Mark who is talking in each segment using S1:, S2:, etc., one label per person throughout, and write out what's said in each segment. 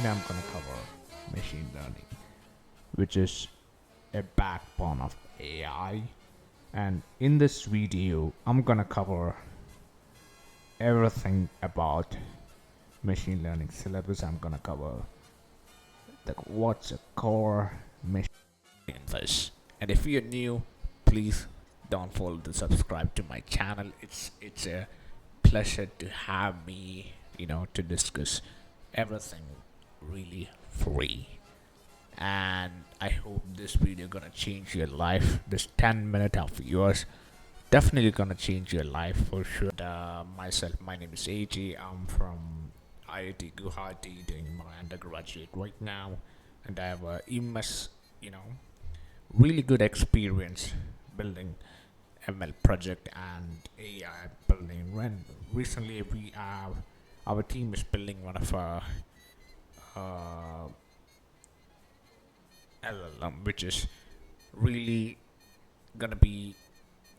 S1: I'm gonna cover machine learning, which is a backbone of AI. And in this video, I'm gonna cover everything about machine learning syllabus. I'm gonna cover what's a core machine in this. And if you're new, please don't forget to subscribe to my channel. It's a pleasure to have me, to discuss everything really free. And I hope this video gonna change your life. This 10 minutes of yours definitely gonna change your life for sure. My name is AJ. I'm from IIT Guwahati doing my undergraduate right now, and I have a immense, really good experience building ML project and AI building. When recently our team is building one of our LLM, which is really gonna be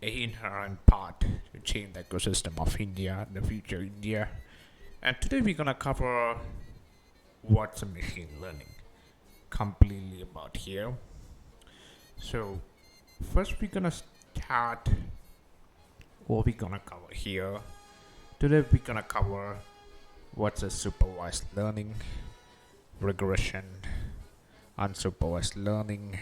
S1: a inherent part to change the ecosystem of India, the future India. And today we're gonna cover what's a machine learning, completely about here. So first we're gonna start what we're gonna cover here. Today we're gonna cover what's a supervised learning, regression, unsupervised learning,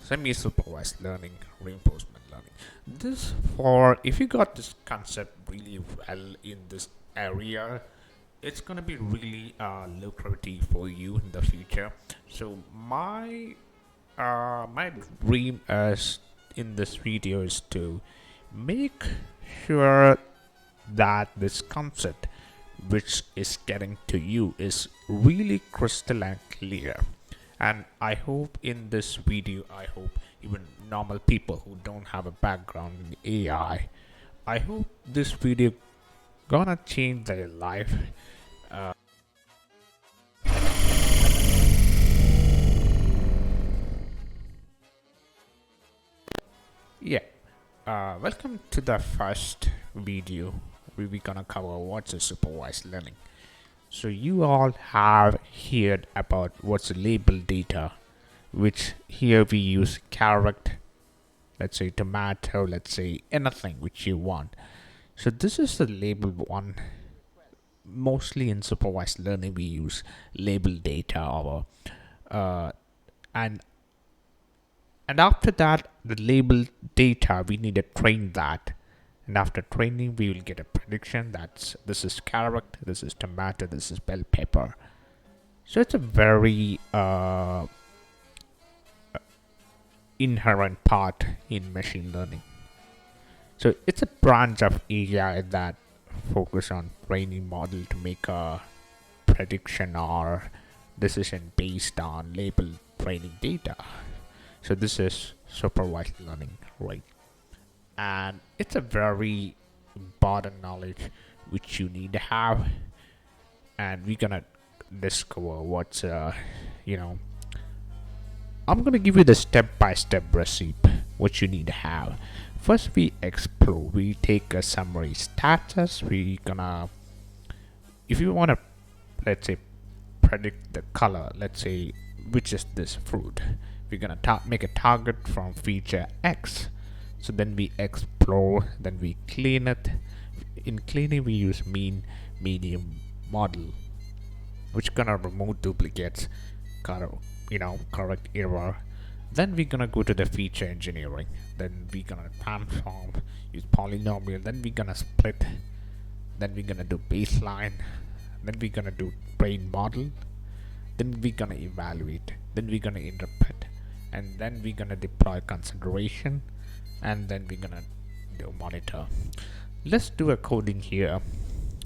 S1: semi-supervised learning, reinforcement learning. This for if you got this concept really well in this area, it's gonna be really lucrative for you in the future. So my dream is in this video is to make sure that this concept which is getting to you is really crystal and clear. And I hope in this video, I hope even normal people who don't have a background in AI, I hope this video gonna change their life. Welcome to the first video where we're gonna cover what's a supervised learning. So you all have heard about what's label data, which here we use carrot, let's say tomato, let's say anything which you want. So this is the label one. Mostly in supervised learning we use label data or and after that the label data we need to train that. And after training, we will get a prediction that's this is carrot, this is tomato, this is bell pepper. So it's a very inherent part in machine learning. So it's a branch of AI that focus on training model to make a prediction or decision based on label training data. So this is supervised learning, right? And it's a very important knowledge which you need to have, and we're gonna discover what's I'm gonna give you the step-by-step recipe what you need to have. First we explore, we take a summary status. We gonna, if you want to, let's say, predict the color, let's say which is this fruit, we're gonna make a target from feature X. So then we explore, then we clean it. In cleaning we use mean, medium, model, which gonna remove duplicates, correct error. Then we're gonna go to the feature engineering. Then we're gonna transform, use polynomial. Then we're gonna split. Then we're gonna do baseline. Then we're gonna do train model. Then we're gonna evaluate. Then we're gonna interpret, and then we're gonna deploy consideration. And then we're gonna do monitor. Let's do a coding here.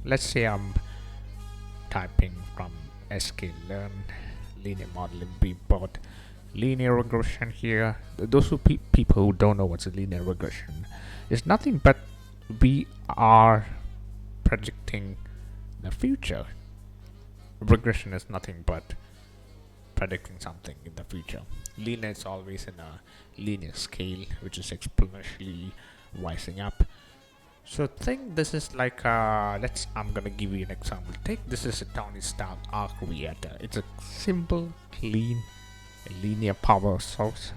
S1: Let's say I'm typing from sklearn linear modeling. We bought linear regression here. Those people who don't know what's a linear regression, it's nothing but we are predicting the future. Regression is nothing but predicting something in the future. Linear is always in a linear scale, which is exponentially rising up. So think this is like I'm gonna give you an example. Take this is a Tony Stark arc reactor. It's a simple, clean, linear power source.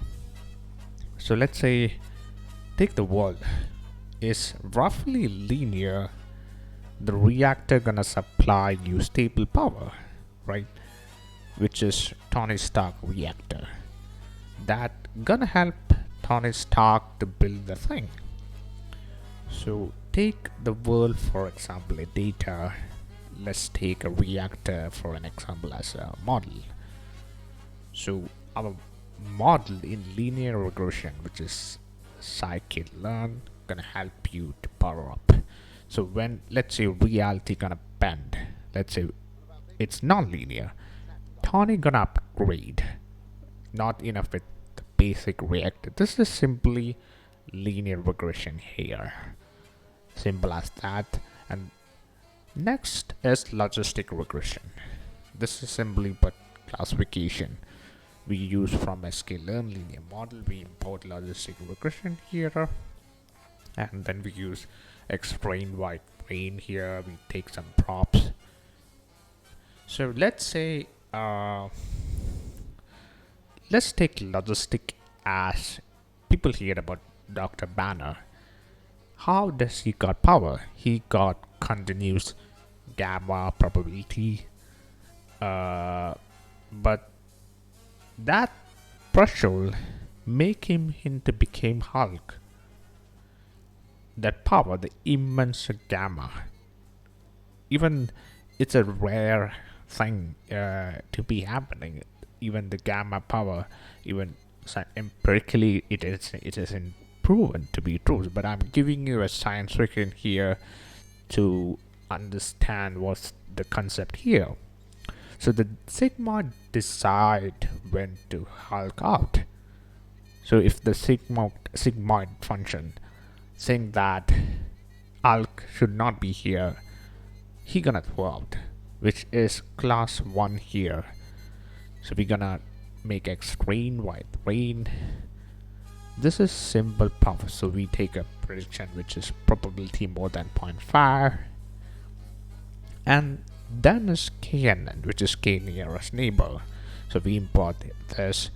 S1: So let's say take the world is roughly linear. The reactor gonna supply you stable power, right? Which is Tony Stark reactor. That gonna help Tony Stark to build the thing. So take the world for example a data. Let's take a reactor for an example as a model. So our model in linear regression, which is scikit-learn, gonna help you to power up. So when let's say reality gonna bend, let's say it's non-linear, Tony gonna upgrade. Not enough with the basic reactor. This is simply linear regression here. Simple as that. And next is logistic regression. This is simply but classification. We use from sklearn linear model. We import logistic regression here, and then we use explain white brain here. We take some props. So let's say let's take logistic as people hear about Dr. Banner. How does he got power? He got continuous gamma probability, but that threshold make him into became Hulk. That power, the immense gamma, even it's a rare thing to be happening. Even the gamma power, even empirically, it isn't proven to be true. But I'm giving you a science fiction here to understand what's the concept here. So the sigma decide when to Hulk out. So if the sigmoid function saying that Hulk should not be here, he gonna throw out, which is class 1 here. So we're gonna make X rain, Y rain. This is simple power. So we take a prediction which is probability more than 0.5, and then is KNN, which is K nearest neighbor. So we import this.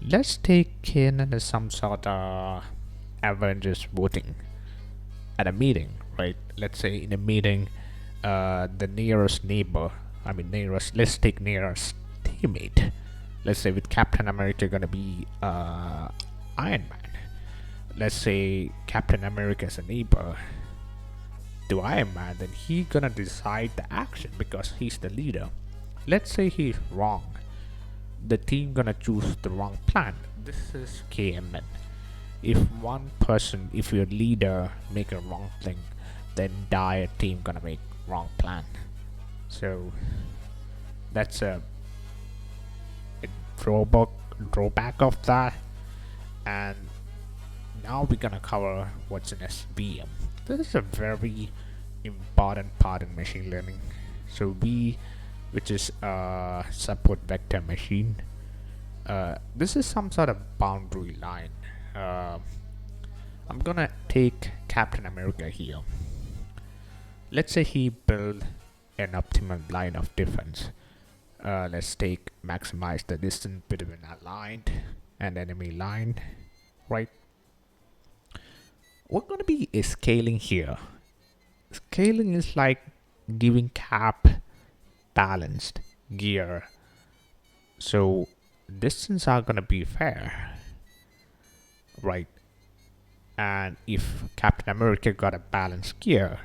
S1: Let's take KNN as some sort of Avengers voting at a meeting, right? Let's say in a meeting, the nearest neighbor, let's take nearest teammate. Let's say with Captain America gonna be Iron Man. Let's say Captain America is a neighbor to Iron Man, then he gonna decide the action because he's the leader. Let's say he's wrong. The team gonna choose the wrong plan. This is KMN. If one person, if your leader make a wrong thing, the entire team gonna make wrong plan. So that's a drawback of that. And now we're gonna cover what's in SVM. This is a very important part in machine learning. So which is support vector machine. This is some sort of boundary line. I'm gonna take Captain America here. Let's say he build an optimal line of defense. Let's maximize the distance between aligned and enemy line, right? We're gonna be scaling here. Scaling is like giving Cap balanced gear, so distance are gonna be fair, right? And if Captain America got a balanced gear,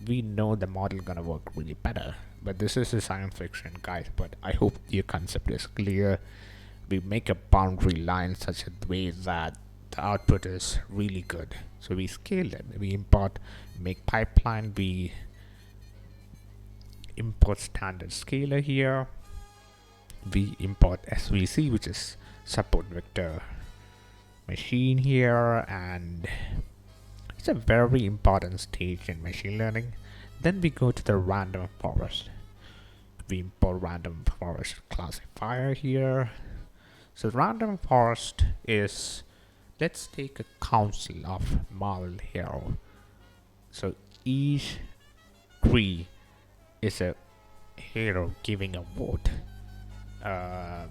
S1: we know the model gonna work really better. But this is a science fiction, guys, but I hope your concept is clear. We make a boundary line such a way that the output is really good. So we scale it. We import make pipeline. We import standard scaler here. We import SVC, which is support vector machine here, and it's a very important stage in machine learning. Then we go to the random forest. We import random forest classifier here. So random forest is, let's take a council of Marvel hero. So each tree is a hero giving a vote, uh,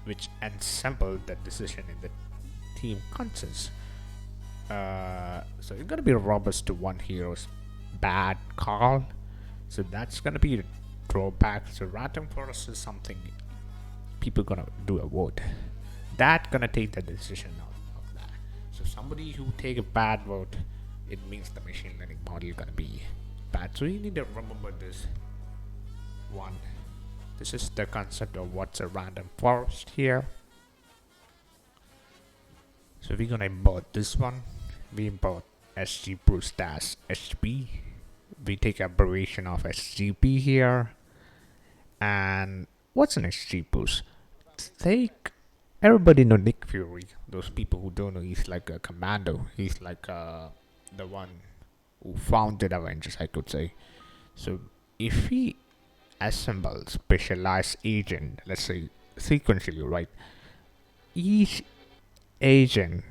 S1: which ensemble the decision in the team consensus. So it's gonna be robust to one hero's bad call. So that's gonna be a drawback. So random forest is something people gonna do a vote. That gonna take the decision of that. So somebody who take a bad vote, it means the machine learning model gonna be bad. So you need to remember this one. This is the concept of what's a random forest here. So we're gonna import this one. We import sgboost-hb. We take abbreviation of sgp here. And what's an sgboost? Take everybody know Nick Fury. Those people who don't know, he's like a commando. He's like the one who founded Avengers, I could say. So if we assemble specialized agent, let's say sequentially, right? Each agent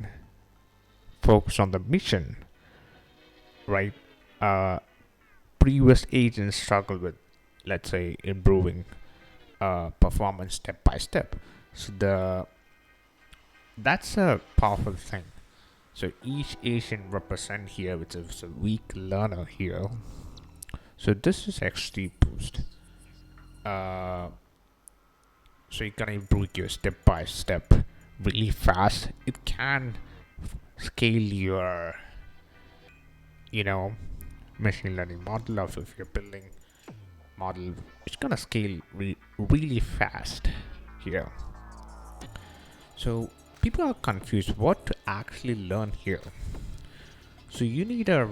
S1: focus on the mission, right? Previous agents struggle with, let's say, improving performance step by step. So that's a powerful thing. So each agent represent here, which is a weak learner here. So this is XT boost. So you can improve your step by step really fast. It can scale your, machine learning model. Also, if you're building model, it's gonna scale really fast here. So people are confused what to actually learn here. So you need to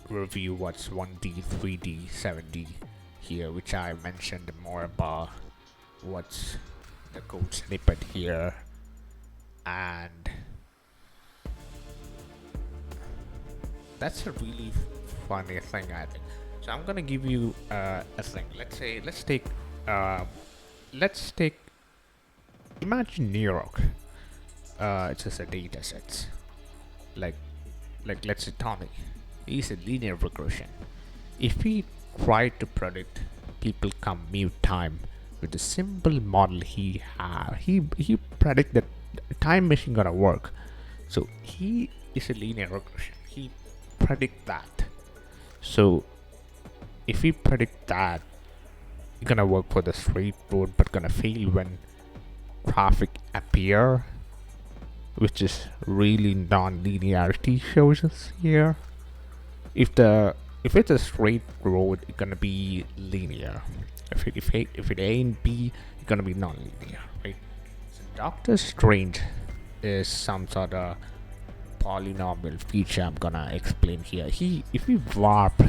S1: review what's 1D, 3D, 7D here, which I mentioned more about what's the code snippet here, and that's a really funny thing, I think. So I'm gonna give you a thing. Let's take imagine New York. It's just a data sets. Like let's say Tommy. He's a linear regression. If we try to predict people commute time with a simple model he predict that time machine gonna work. So he is a linear regression. He predict that. So if we predict that, it's gonna work for the straight road, but gonna fail when traffic appear, which is really non-linearity shows us here. If it's a straight road, it's gonna be linear. If it ain't be, it's gonna be non-linear, right? So Doctor Strange is some sort of polynomial feature I'm gonna explain here. If we warp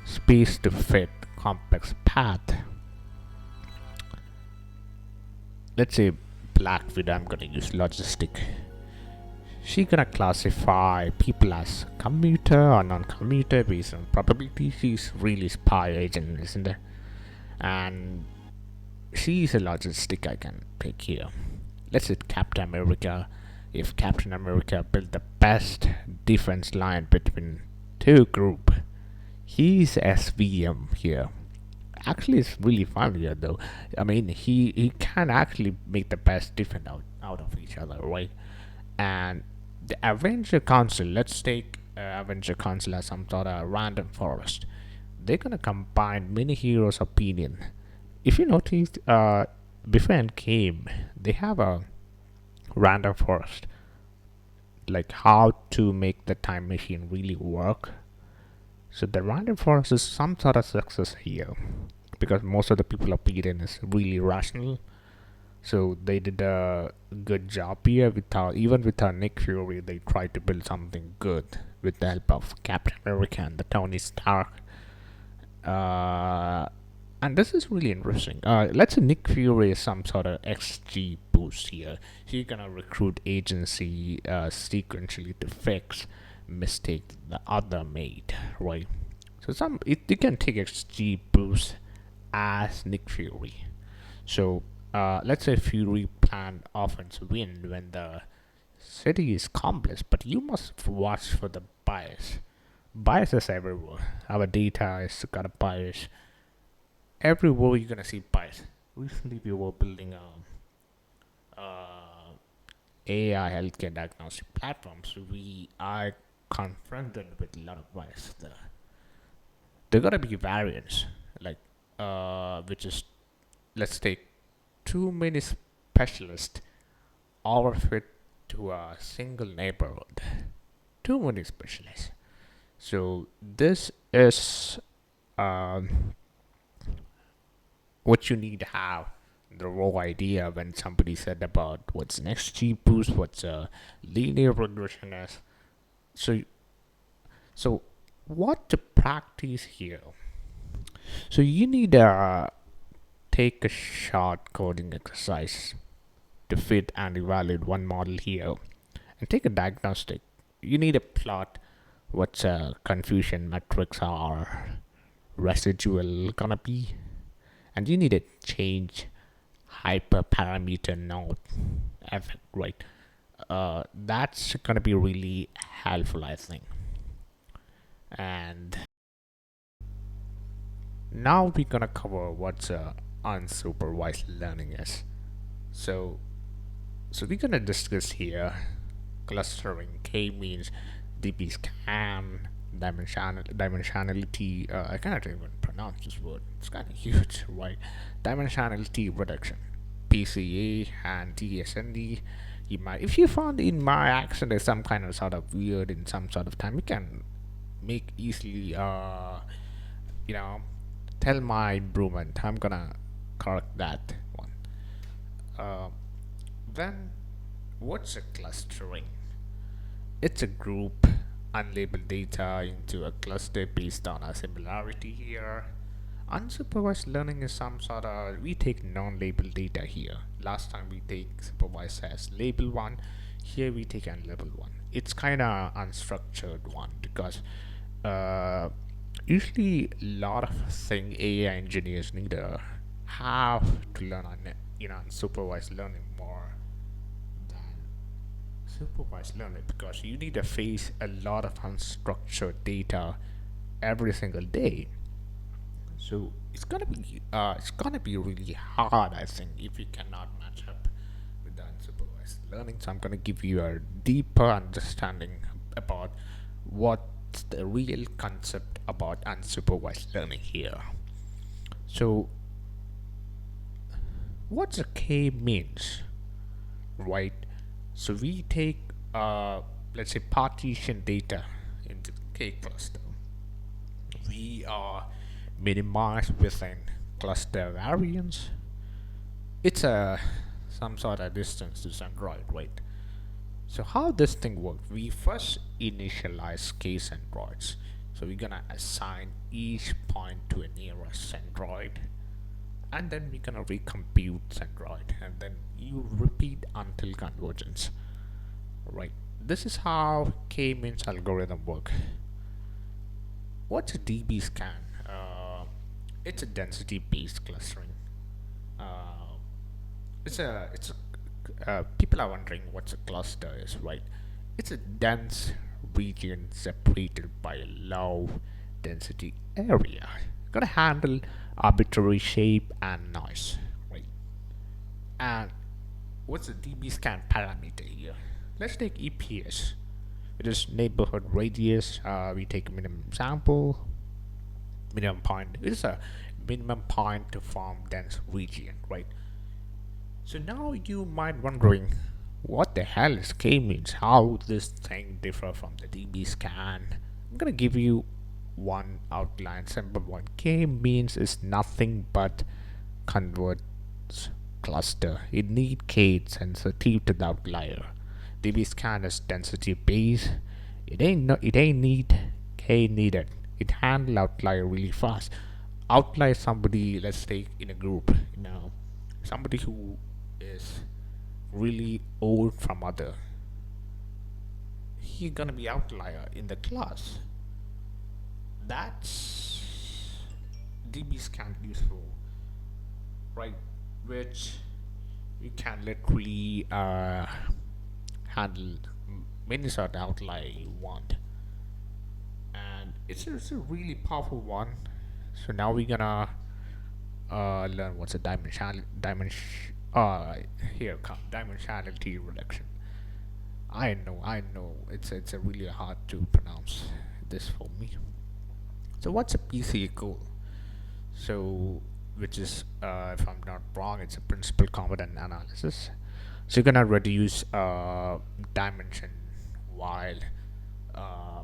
S1: space to fit complex path, let's say Black Widow, I'm gonna use logistic. She gonna classify people as commuter or non-commuter based on probability. She's really spy agent, isn't it? And she's a logistic I can pick here. Let's say Captain America. If Captain America built the best defense line between two group, he's SVM here. Actually, it's really fun here though. I mean, he can actually make the best defense out of each other, right? And the Avenger Council, let's take Avenger Council as some sort of random forest. They're gonna combine many heroes' opinion. If you notice, before Endgame, they have a random forest, like how to make the time machine really work. So the random forest is some sort of success here, because most of the people opinion is really rational. So they did a good job here even with our Nick Fury. They tried to build something good with the help of Captain America and the Tony Stark. And this is really interesting. Let's say Nick Fury is some sort of XG boost here. He's gonna recruit agency sequentially to fix mistake the other made, right? So you can take XG boost as Nick Fury. So let's say Fury planned offense win when the city is complex, but you must watch for the bias. biases everywhere. Our data is got a bias. Everywhere you're gonna see bias. Recently, we were building AI healthcare diagnostic platforms. We are confronted with a lot of bias there. There gotta be variance, like which is, let's take too many specialists all fit to a single neighborhood. Too many specialists. So this is um, what you need to have the raw idea when somebody said about what's next G boost, what's a linear regression is. So so what to practice here? So you need to take a short coding exercise to fit and evaluate one model here and take a diagnostic. You need to plot what's confusion metrics are residual gonna be, and you need to change hyperparameter node effect, right? That's gonna be really helpful, I think. And now we're gonna cover what's unsupervised learning is. So, so we're gonna discuss here clustering. K means DB scan, dimensionality. I cannot even pronounce this word. It's kind of huge, right? Dimensionality reduction, PCA and TSND. You might, if you found in my accent there's some kind of sort of weird in some sort of time, you can make easily, you know, tell my improvement. I'm gonna correct that one. Uh, then, what's a clustering? It's a group unlabeled data into a cluster based on a similarity here. Unsupervised learning is some sort of, we take non-labeled data here. Last time we take supervised as label one, here we take unlabeled one. It's kind of unstructured one because usually a lot of thing AI engineers need to have to learn on unsupervised learning more than supervised learning, because you need to face a lot of unstructured data every single day. So it's gonna be really hard, I think, if you cannot match up with the unsupervised learning. So I'm gonna give you a deeper understanding about what's the real concept about unsupervised learning here. So what's a K means, right? So we take let's say partition data into K cluster. We are minimized within cluster variance. It's a some sort of distance to centroid, right? So how this thing works? We first initialize K centroids. So we're gonna assign each point to a nearest centroid, and then we're gonna recompute centroid, and then you repeat until convergence, right? This is how K-means algorithm work. What's a DB scan? It's a density-based clustering. Uh, people are wondering what a cluster is, right? It's a dense region separated by a low density area. Gotta handle arbitrary shape and noise, right? And what's the DB scan parameter here? Let's take EPS. It is neighborhood radius. We take a minimum sample, minimum point. It is a minimum point to form dense region, right? So now you might wondering, what the hell is K means? How this thing differ from the DB scan? I'm gonna give you one outline, simple one. K means is nothing but converts cluster. It need K sensitive to the outlier. DB scan is density based. It ain't need K needed. It handle outlier really fast. Outlier somebody, let's take in a group, somebody who is really old from other. He's gonna be outlier in the class. That's DB scan useful, right? Which you can literally handle many sort of outlier you want. And It's a really powerful one. So now we're gonna learn what's a here come dimensionality reduction. I know it's a really hard to pronounce this for me. So what's a PCA goal? So which is if I'm not wrong, it's a principal component analysis. So you're gonna reduce dimension while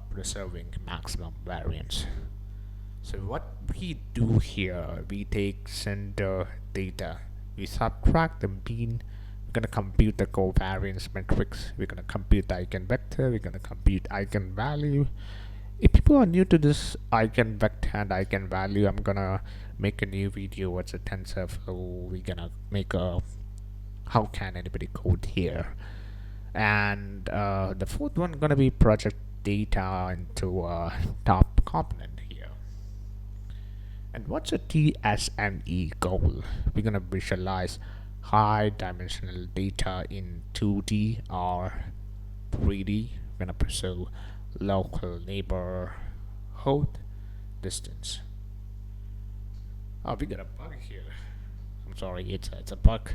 S1: preserving maximum variance. So what we do here, we take center data, we subtract the mean, we're gonna compute the covariance matrix, we're gonna compute the eigenvector, we're gonna compute eigenvalue. If people are new to this eigenvector and eigenvalue, I'm gonna make a new video what's a tensor flow, we're gonna make a how can anybody code here. And the fourth one gonna be project data into a top component here. And what's a TSNE goal? We're gonna visualize high dimensional data in 2D or 3D. We're gonna pursue local neighborhood distance. Oh, we got a bug here. I'm sorry, it's a bug.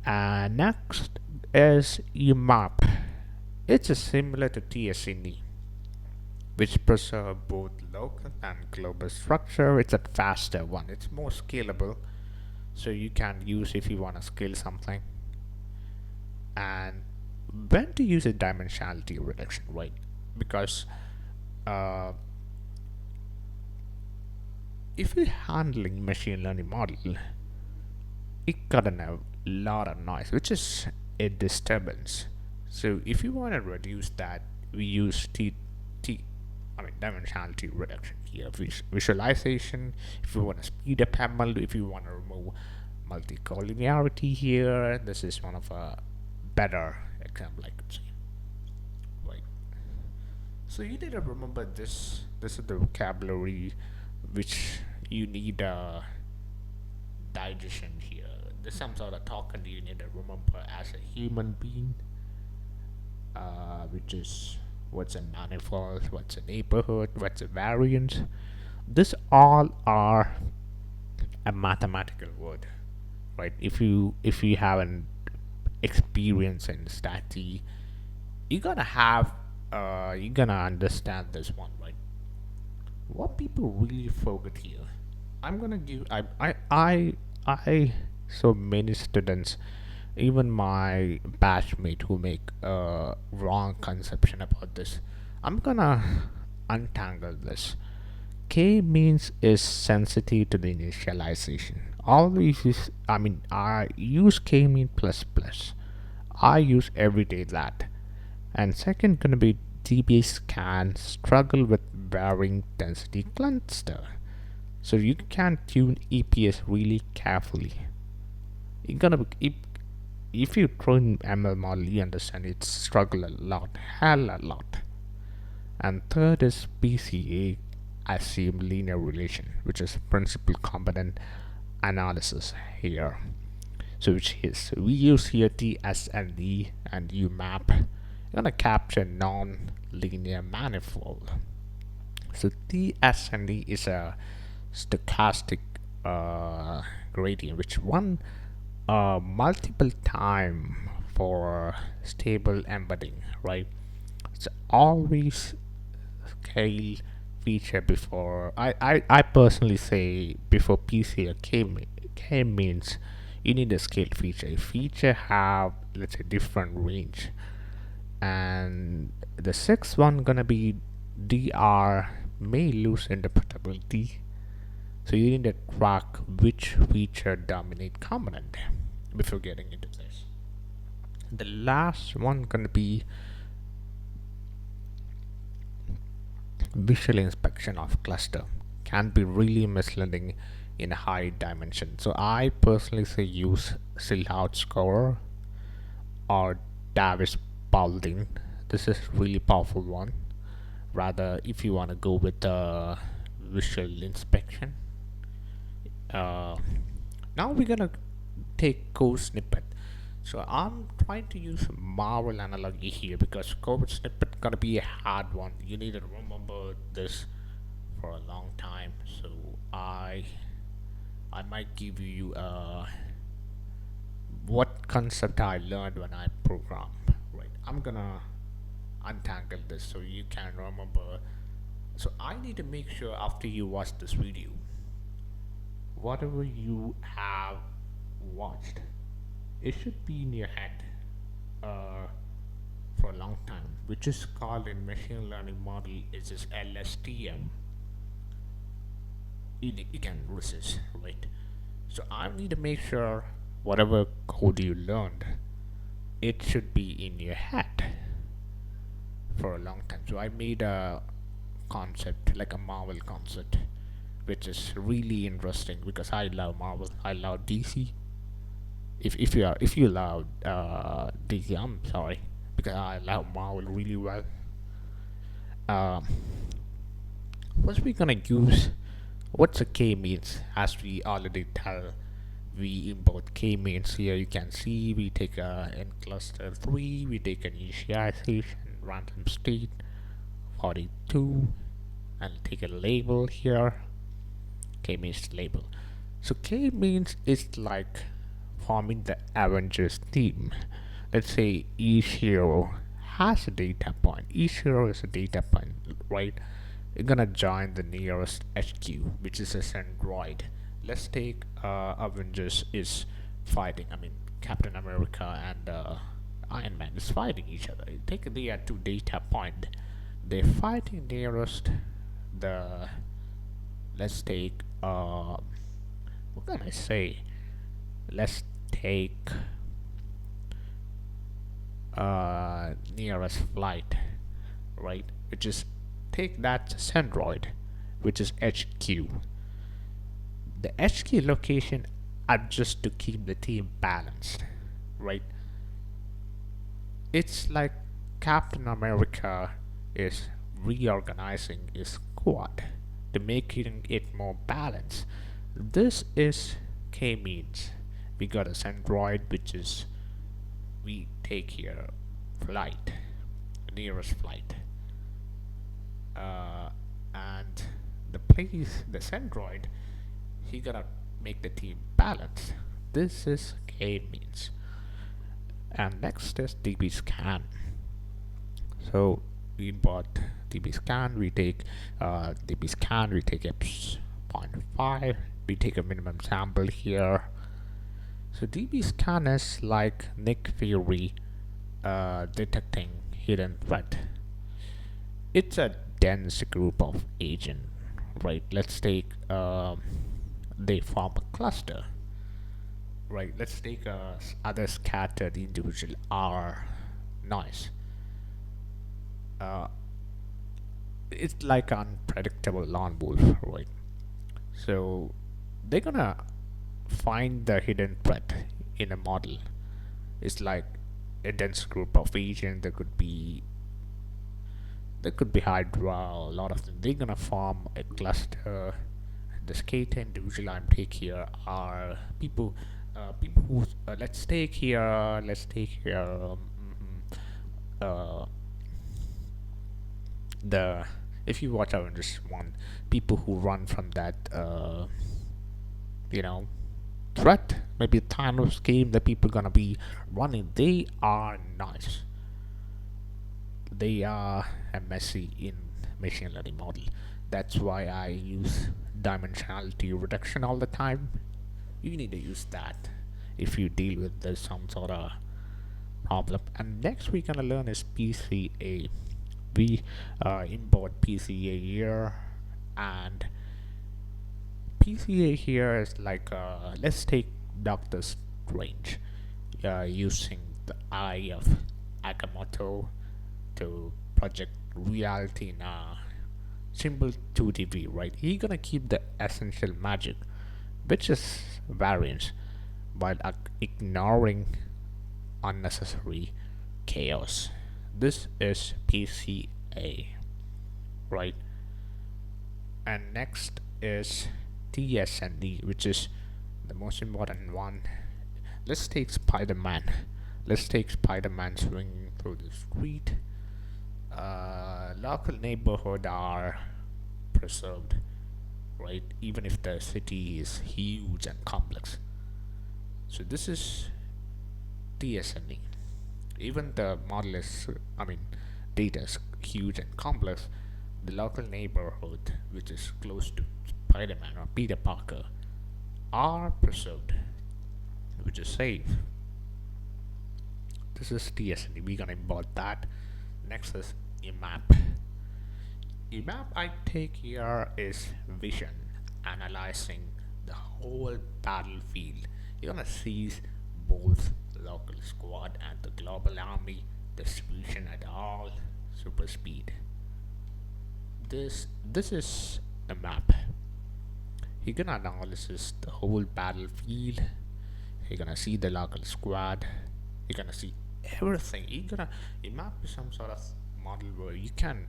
S1: Next is UMAP. It's a similar to TSNE, which preserve both local and global structure. It's a faster one. It's more scalable, so you can use if you want to scale something. And when to use a dimensionality reduction, right? Because if you're handling machine learning model, it got a lot of noise, which is a disturbance. So if you want to reduce that, we use dimensionality reduction here. Visualization. If you want to speed up ML, if you want to remove multicollinearity here, this is one of a better example I could say. Right. So you need to remember this. This is the vocabulary which you need digestion here. There's some sort of token you need to remember as a human being, which is what's a manifold, what's a neighborhood, what's a variance. This all are a mathematical word, right? If you have an experience in stats, you're gonna understand this one, right? What people really forget here. I'm gonna give I so many students, even my batchmate who make a wrong conception about this. I'm gonna untangle this. K means is sensitive to the initialization. Always is, I use K mean plus plus. I use everyday that. And second gonna be DBA can struggle with varying density cluster. So you can tune EPS really carefully. You're gonna be, if you throw in ML model, you understand it struggle a lot, hell a lot. And third is PCA, assume linear relation, which is principal component analysis here. So which is we use here TSNE and UMAP. You're gonna capture non-linear manifold. So TSNE is a stochastic gradient which one multiple time for stable embedding, right? It's always scale feature before I personally say before PC or K means you need a scale feature. If feature have let's say different range, and the sixth one gonna be DR may lose interpretability. So you need to track which feature dominate component before getting into this. The last one gonna be visual inspection of cluster. Can be really misleading in a high dimension. So I personally say use Silhouette score or Davis Baldwin. This is really powerful one. Rather, if you want to go with the visual inspection. Now we're gonna take code snippet. So I'm trying to use Marvel analogy here because code snippet gonna be a hard one. You need to remember this for a long time. So I might give you what concept I learned when I program. Right. I'm gonna untangle this so you can remember. So I need to make sure after you watch this video, whatever you have watched, it should be in your head uh, for a long time, which is called in machine learning model is this LSTM. You can resist, right? So I need to make sure whatever code you learned, it should be in your head for a long time. So I made a concept like a Marvel concept, which is really interesting because I love Marvel. I love DC. If you love DC, I'm sorry because I love Marvel really well. Um, First we're gonna use what's a k means. As we already tell, we import k means here. You can see we take a in cluster 3, we take an initialization random state 42 and take a label here. K means label. So k means it's like forming the Avengers team. Let's say each hero has a data point. Each hero is a data point, right? You're gonna join the nearest HQ, which is a Android. Let's take Avengers is fighting. I mean, Captain America and Iron Man is fighting each other. They are two data point. They're fighting nearest the. Let's take what can I say? Let's take nearest flight, right? Which is take that Centroid, which is HQ. The HQ location adjusts to keep the team balanced, right? It's like Captain America is reorganizing his squad to making it more balanced. This is K means. We got a Centroid, which is we take here flight, nearest flight, and the Centroid, he gonna make the team balance. This is K means. And next is DB scan. So we import DB scan. We take DB scan. We take X.5. We take a minimum sample here. So DB scan is like Nick Fury detecting hidden threat. It's a dense group of agent, right? Let's take they form a cluster, right? Let's take other scattered individual R noise. It's like unpredictable lone wolf, right? So they're gonna find the hidden threat in a model. It's like a dense group of agents. There could be Hydra, a lot of them. They're gonna form a cluster. The skate individual I'm take here are people who let's take here uh, the if you watch out this one, people who run from that you know threat, maybe a Thanos game, the people gonna be running, they are nice. They are a messy in machine learning model. That's why I use dimensionality reduction all the time. You need to use that if you deal with this some sort of problem. And next we're gonna learn is PCA. We import PCA here, and PCA here is like let's take Doctor Strange using the eye of Agamotto to project reality in a simple 2D view, right? He's gonna keep the essential magic, which is variance, while ignoring unnecessary chaos. This is PCA, right? And next is TSND, which is the most important one. Let's take Spider-Man. Let's take Spider-Man swinging through the street. Local neighborhood are preserved, right? Even if the city is huge and complex. So this is TSNE. Even the model is, data is huge and complex. The local neighborhood, which is close to Spider-Man or Peter Parker, are preserved, which is safe. This is TSNE. We're gonna import that. Next is EMAP. EMAP I take here is vision, analyzing the whole battlefield. You're gonna see both local squad and the global army distribution at all super speed. This is a map. You're gonna analyze the whole battlefield. You're gonna see the local squad. You're gonna see everything. EMAP is some sort of model where you can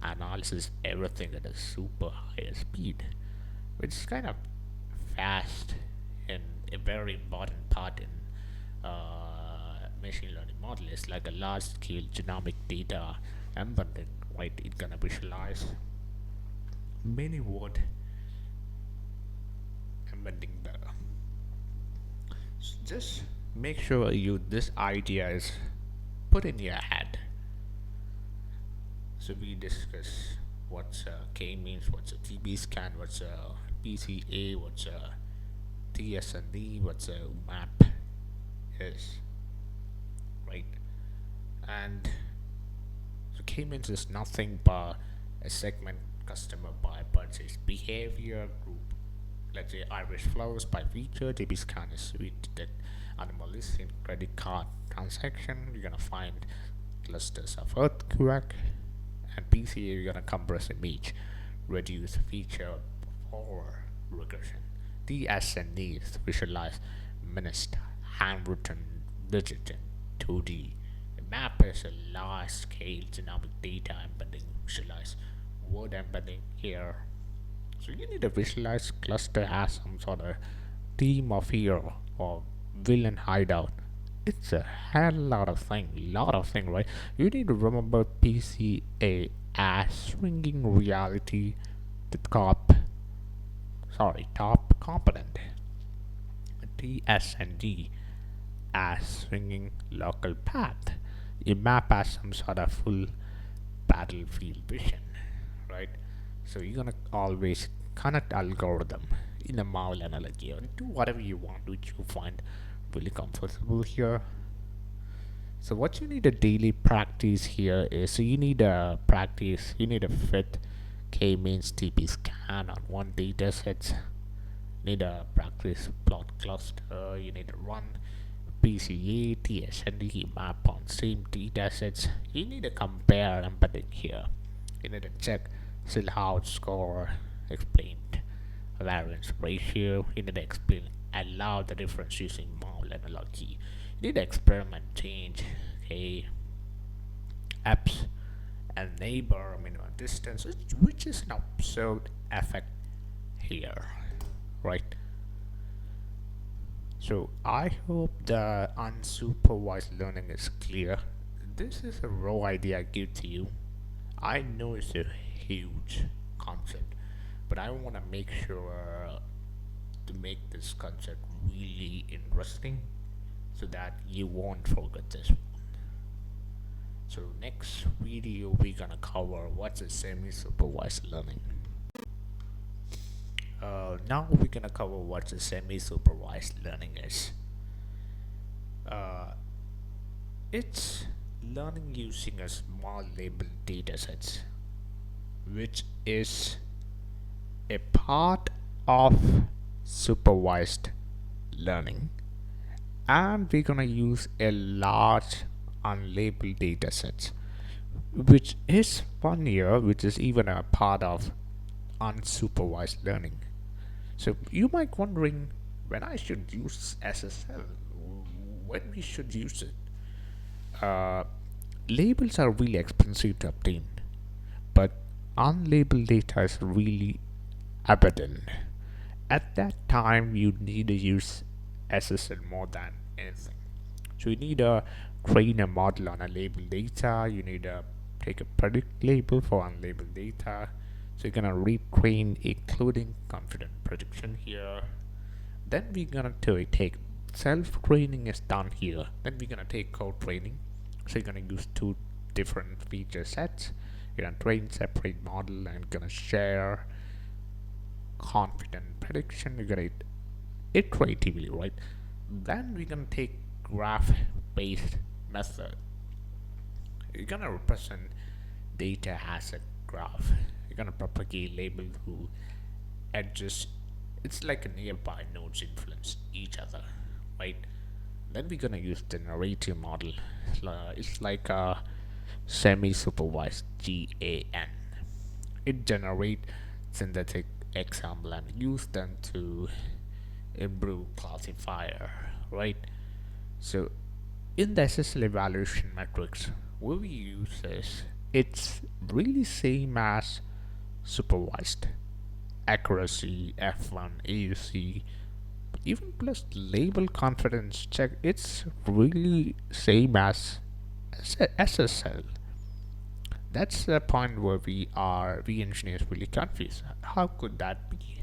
S1: analyze everything at a super high speed, which is kind of fast and a very important part in machine learning model. Is like a large scale genomic data embedding, right? It's gonna visualize many word embedding there. So just make sure this idea is put in your head. So we discuss what's a k-means, what's a TB scan, what's a PCA, what's a TSND, what's a map is, right? And so k-means is nothing but a segment customer by purchase behavior group. Let's say Irish flowers by feature. TB scan is we detect anomalies in credit card transaction. You're gonna find clusters of earthquake. And PCA, you're gonna compress image, reduce feature or regression. TSNE is visualize menaced handwritten digit in 2D. A map is a large scale genomic data embedding, visualize word embedding here. So you need to visualize cluster as some sort of team of hero or villain hideout. It's a hell lot of thing, right? You need to remember PCA as swinging reality, the top component. TSND as swinging local path. A map as some sort of full battlefield vision, right? So you're gonna always connect algorithm in a model analogy or do whatever you want, which you find really comfortable here. So what you need a daily practice here is, so you need a fit k-means TP scan on one data set. You need a practice plot cluster. You need to run PCA, TSND map on same data sets. You need to compare embedding here. You need to check Silhouette score, explained variance ratio. You need to explain allow the difference using model analogy. You need to experiment change, okay, apps and neighbor minimum distance, which is an observed effect here, right? So I hope the unsupervised learning is clear. This is a raw idea I give to you. I know it's a huge concept, but I want to make sure to make this concept really interesting so that you won't forget this one. So next video we're gonna cover what's a semi-supervised learning. Now we're gonna cover what a semi-supervised learning is. It's learning using a small labeled datasets, which is a part of supervised learning, and we're gonna use a large unlabeled datasets, which is one year, which is even a part of unsupervised learning. So you might wondering when I should use SSL, when we should use it. Labels are really expensive to obtain, but unlabeled data is really abundant. At that time, you need to use SSL more than anything. So you need to train a model on a labeled data. You need to take a predict label for unlabeled data. So you're gonna retrain, including confident prediction here. Then we're gonna take self-training is done here. Then we're gonna take co-training. So you're gonna use two different feature sets. You're gonna train separate model and gonna share confident prediction. You're gonna iteratively, right? Then we're gonna take graph-based method. You're gonna represent data as a graph. You're gonna propagate label through edges. It's like a nearby nodes influence each other, right? Then we're gonna use the narrative model. It's like a semi-supervised GAN. It generate synthetic example and use them to improve classifier, right? So in the SSL evaluation metrics, what we use is it's really same as supervised accuracy, F1, AUC, even plus label confidence check. It's really same as SSL. That's the point where we engineers really confused. How could that be?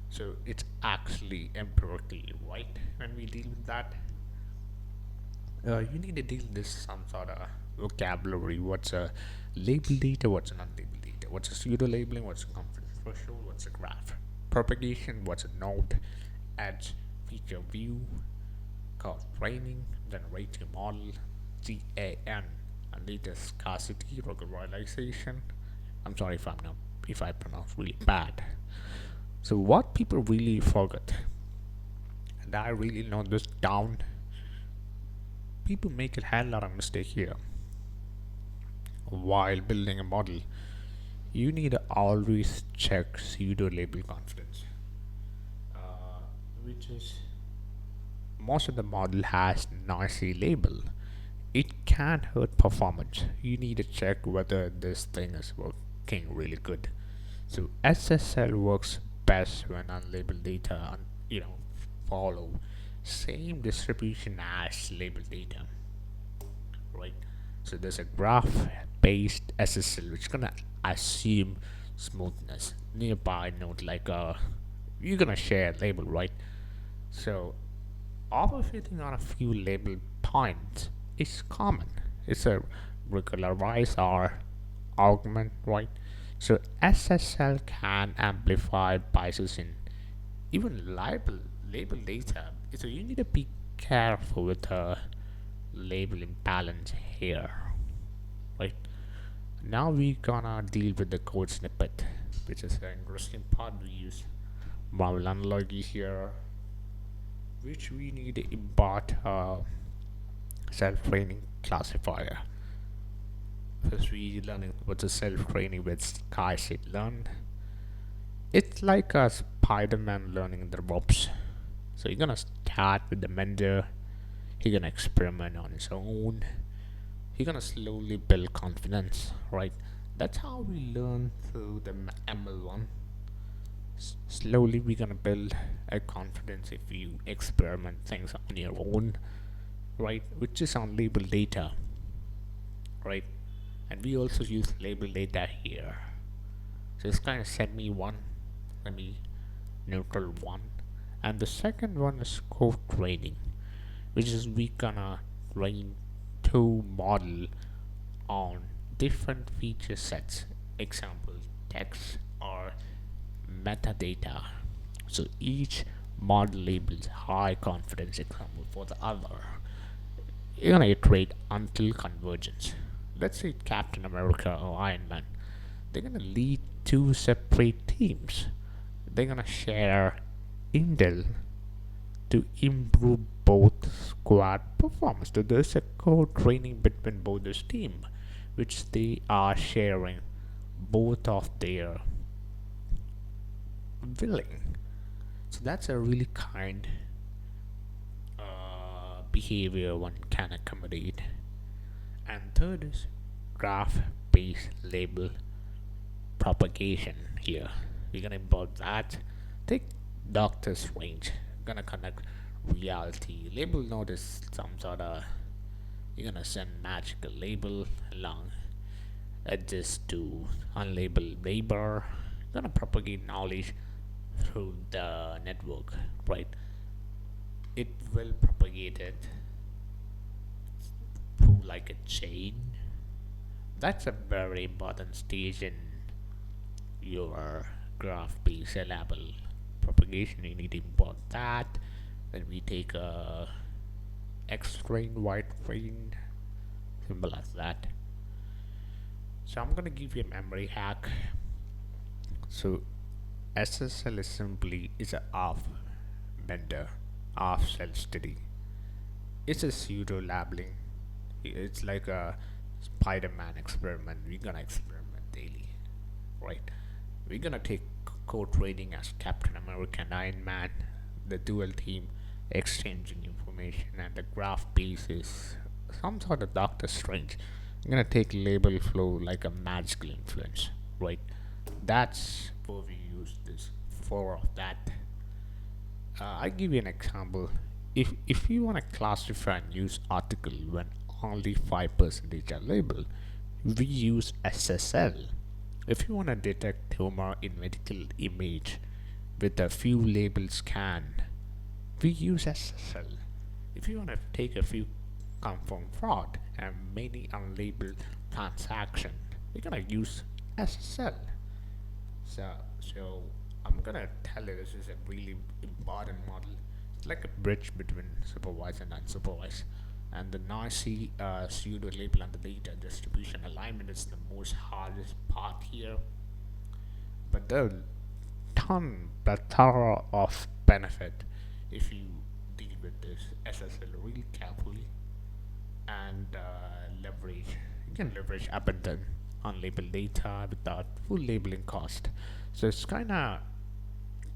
S1: So it's actually empirically right when we deal with that. You need to deal with some sort of vocabulary. What's a label data? What's an unlabeled data? What's a pseudo labeling? What's a confidence threshold? What's a graph? Propagation? What's a node? Edge? Feature view? Called training? Generative model? GAN? And data scarcity, regularization. I'm sorry if I pronounce really bad. So what people really forget, and I really know this down, people make a hell lot of mistake here. While building a model, you need to always check pseudo label confidence, which is most of the model has noisy label. It can hurt performance. You need to check whether this thing is working really good. So SSL works best when unlabeled data, follow same distribution as labeled data, right? So there's a graph-based SSL which is gonna assume smoothness. Nearby node like you're gonna share a label, right? So overfitting on a few label points is common. It's a regularize or augment, right? So SSL can amplify biases in even label data. So you need to be careful with the label imbalance here, right? Now we're gonna deal with the code snippet, which is an interesting part. We use Marvel analogy here, which we need to impart a self-training classifier. First we learning what's a self-training with scikit-learn. It's like a Spider-Man learning the ropes. So you're gonna start with the mentor. He's gonna experiment on his own. He's gonna slowly build confidence, right? That's how we learn through the ML1. Slowly we're gonna build a confidence if you experiment things on your own, right? Which is on label data, right? And we also use label data here. So it's kind of semi neutral one. And the second one is co-training, which is we gonna train two model on different feature sets, example text or metadata. So each model labels high confidence example for the other. You're gonna iterate until convergence. Let's say Captain America or Iron Man. They're gonna lead two separate teams. They're gonna share intel to improve both squad performance. So there's a co-training between both this team, which they are sharing both of their willing. So that's a really kind behavior one can accommodate. And third is graph-based label propagation here. We're gonna import that. Take doctor's range. Gonna connect reality. Label node is some sort of, you're gonna send magical label along this to unlabeled neighbor. You're gonna propagate knowledge through the network, right? It will propagate it through like a chain. That's a very important stage in your graph-based reliable propagation. You need to import that. Then we take a X train, Y train, simple as that. So I'm gonna give you a memory hack. So SSL is simply is a off vendor, off self-study. It's a pseudo labeling. It's like a Spider-Man experiment. We're gonna experiment daily, right? We're gonna take code trading as Captain America and Iron Man, the dual team exchanging information, and the graph base is some sort of Doctor Strange. I'm gonna take label flow like a magical influence, right? That's where we use this for of that. I give you an example. If you want to classify and use article when only 5% are labeled, we use SSL. If you want to detect tumor in medical image with a few label scan, we use SSL. If you want to take a few confirm fraud and many unlabeled transaction, we're gonna use SSL. So I'm gonna tell you this is a really important model. It's like a bridge between supervised and unsupervised. And the noisy pseudo label and the data distribution alignment is the most hardest part here. But there are plethora of benefit if you deal with this SSL really carefully and leverage. You can leverage abundant unlabeled data without full labeling cost. So it's kind of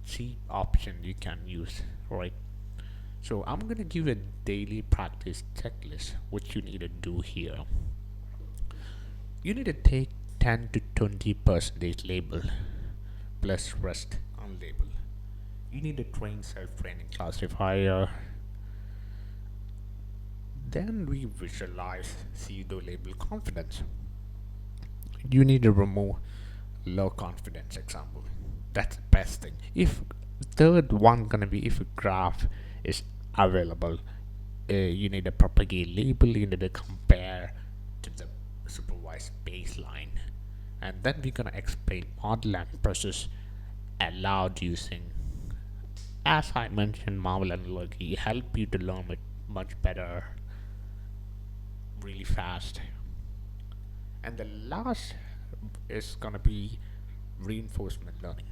S1: cheap option you can use, right? So I'm gonna give a daily practice checklist. What you need to do here, you need to take 10 to 20% label plus rest unlabeled. You need to train self-training classifier. Then we visualize pseudo label confidence. You need to remove low confidence example. That's the best thing. If third one gonna be if a graph is available, you need to propagate label. You need to compare to the supervised baseline, and then we're gonna explain model and process allowed using. As I mentioned, Marvel analogy help you to learn it much better, really fast. And the last is gonna be reinforcement learning.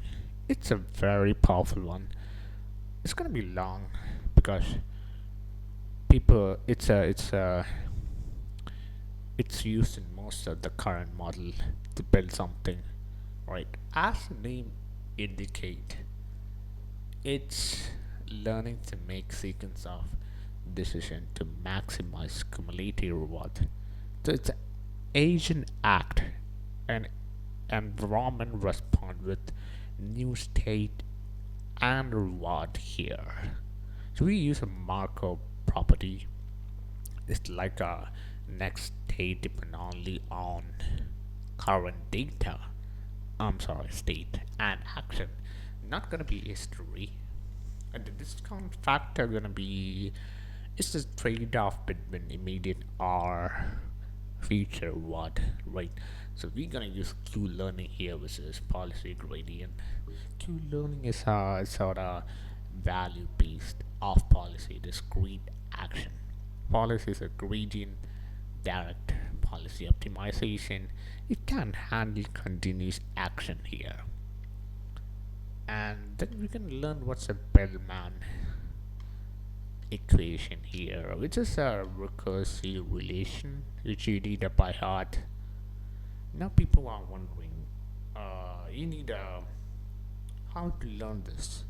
S1: It's a very powerful one. It's gonna be long because people it's used in most of the current model to build something, right? As the name indicate, it's learning to make sequence of decision to maximize cumulative reward. So it's an agent act and environment respond with new state and reward here. So we use a Markov property. It's like a next state depend only on current data. I'm sorry, state and action. Not gonna be history. And the discount factor gonna be it's the trade-off between immediate or future reward, right? So we're gonna use Q learning here versus policy gradient. Q learning is a sort of value based off policy discrete action. Policy is a gradient direct policy optimization. It can handle continuous action here. And then we can learn what's a Bellman equation here, which is a recursive relation which you need by heart. Now people are wondering, you need how to learn this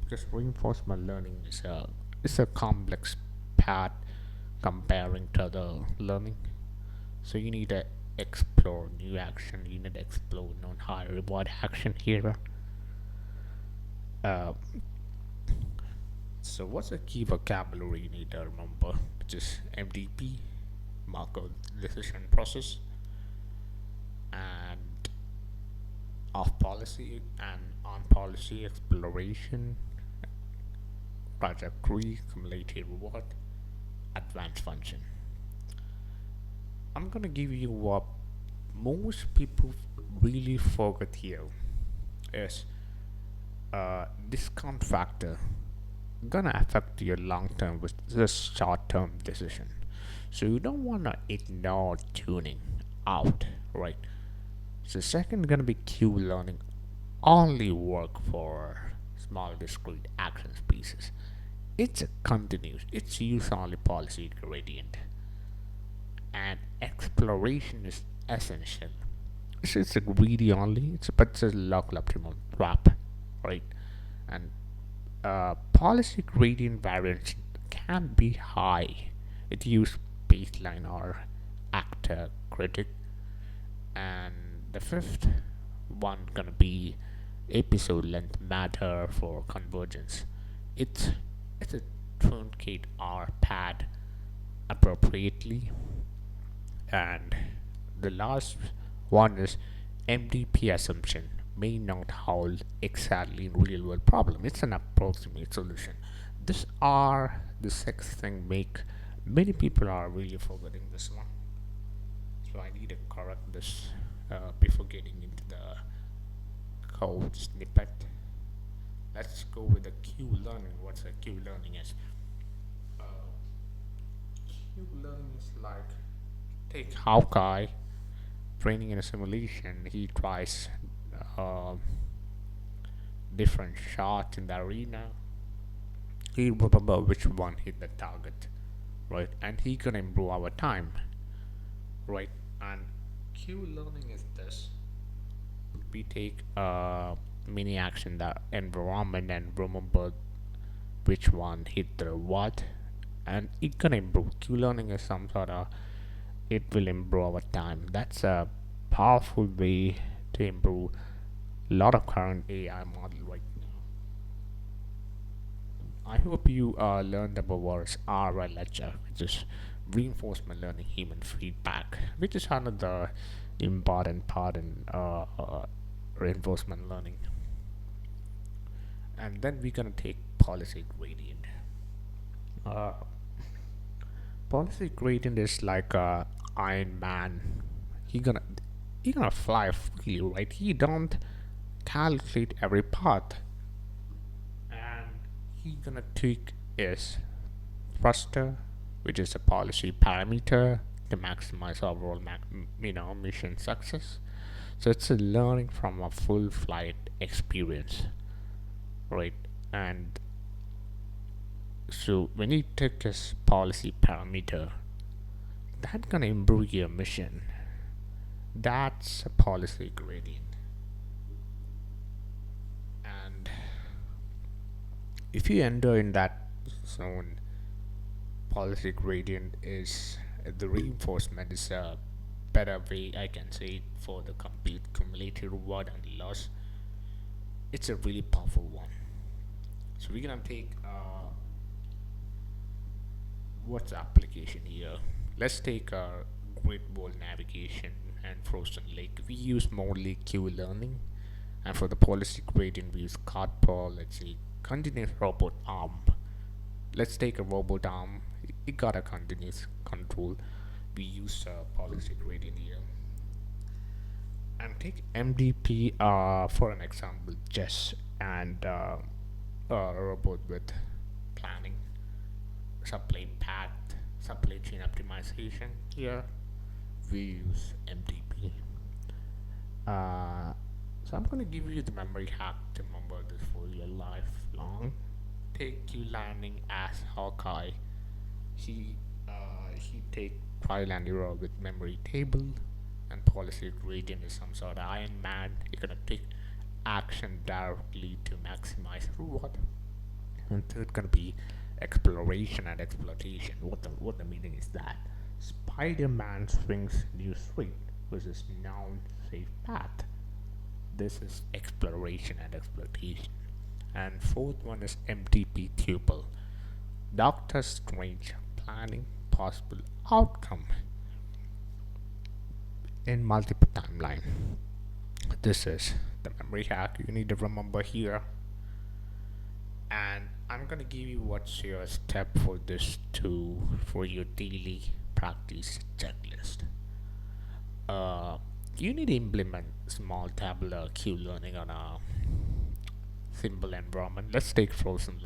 S1: because reinforcement learning is a complex path comparing to other learning. So you need to explore new action. You need to explore non-high reward action here. Uh, So what's a key vocabulary you need to remember? Which is MDP, Markov decision process, and off policy and on policy exploration, trajectory, cumulative reward, advanced function. I'm gonna give you what most people really forget here is discount factor gonna affect your long term with this short term decision. So you don't wanna ignore tuning out, right? So second gonna be Q learning only work for small discrete action pieces. It's a continuous, it's use only policy gradient. And exploration is essential. It's a greedy only, but it's a local optimal trap, right? And policy gradient variance can be high. It use baseline or actor critic. And the fifth one gonna be episode length matter for convergence. It's it's a truncate or pad appropriately. And the last one is MDP assumption may not hold exactly in real world problem. It's an approximate solution. This are the six thing make many people are really forgetting this one. So I need to correct this before getting into the code snippet. Let's go with the Q learning. What's a Q learning is? Uh, Q learning is like take Hawkeye training in a simulation. He tries uh, different shots in the arena. He remember which one hit the target, right? And he can improve our time, right? And Q learning is this: we take a mini action the environment and remember which one hit the what, and it can improve. Q learning is some sort of it will improve our time. That's a powerful way to improve a lot of current AI model right now. I hope you learned about what is RLHF, which is reinforcement learning human feedback, which is another important part in reinforcement learning. And then we're gonna take policy gradient. Uh, Policy gradient is like a Iron Man. He gonna he gonna fly freely, right? He don't calculate every path, and he gonna tweak his thruster, which is a policy parameter to maximize overall mission success. So it's a learning from a full flight experience, right? And so when you take this policy parameter, that gonna improve your mission. That's a policy gradient. And if you enter in that zone, policy gradient is the reinforcement is a better way I can say it for the complete cumulative reward and loss. It's a really powerful one. So we're gonna take what's the application here? Let's take our Great Wall navigation and Frozen Lake. We use mostly Q learning, and for the policy gradient we use Cardpol. Let's see, continuous robot arm. Let's take a robot arm. It got a continuous control. We use policy gradient here, and take MDP for an example. Chess and a robot with planning, supply path, supply chain optimization. Here we use MDP. So I'm gonna give you the memory hack to remember this for your lifelong. Take Q learning as Hawkeye. He take trial and error with memory table, and policy gradient is some sort of Iron Man. You're gonna take action directly to maximize reward. And third gonna be exploration and exploitation. What the meaning is that Spider-Man swings new street versus known safe path. This is exploration and exploitation. And fourth one is MTP tuple. Doctor Strange planning possible outcome in multiple timeline. This is the memory hack you need to remember here. And I'm gonna give you what's your step for this for your daily practice checklist. Uh, you need to implement small tabular Q learning on a simple environment. Let's take Frozen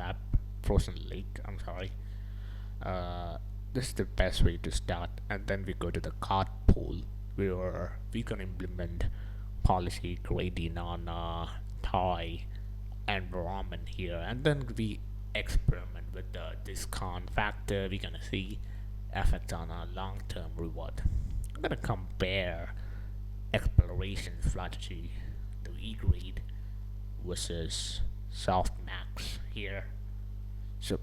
S1: Lake. I'm sorry. Uh, this is the best way to start, and then we go to the card pool where we can implement policy gradient on toy environment here, and then we experiment with the discount factor. We're gonna see effects on our long-term reward. I'm gonna compare exploration strategy, the E grade versus softmax here. So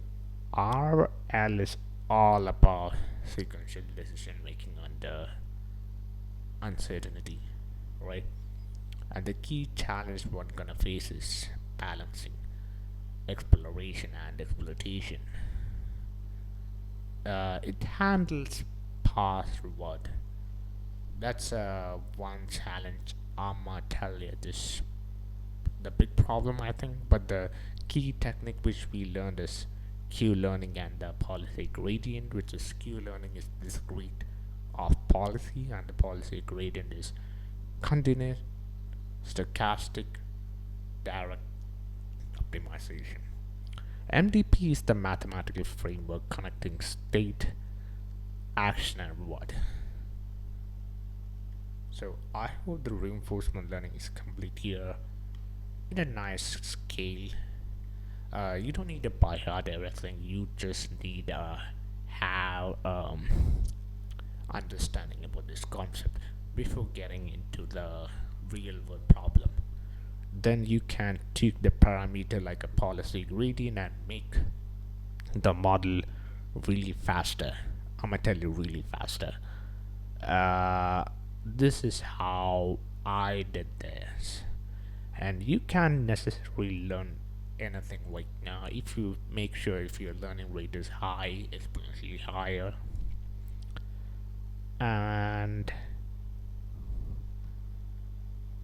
S1: RL is all about sequential decision making under uncertainty, right? And the key challenge one gonna face is balancing exploration and exploitation. It handles past reward. That's one challenge. I'ma tell you this the big problem I think, but the key technique which we learned is Q learning and the policy gradient, which is Q learning is discrete of policy and the policy gradient is continuous, stochastic, direct optimization. MDP is the mathematical framework connecting state, action, and reward. So I hope the reinforcement learning is complete here in a nice scale. You don't need to buy hard everything. You just need have understanding about this concept before getting into the real world problem. Then you can tweak the parameter like a policy gradient and make the model really faster. I'm gonna tell you really faster. This is how I did this, and you can necessarily learn anything right now if you make sure if your learning rate is high, exponentially higher, and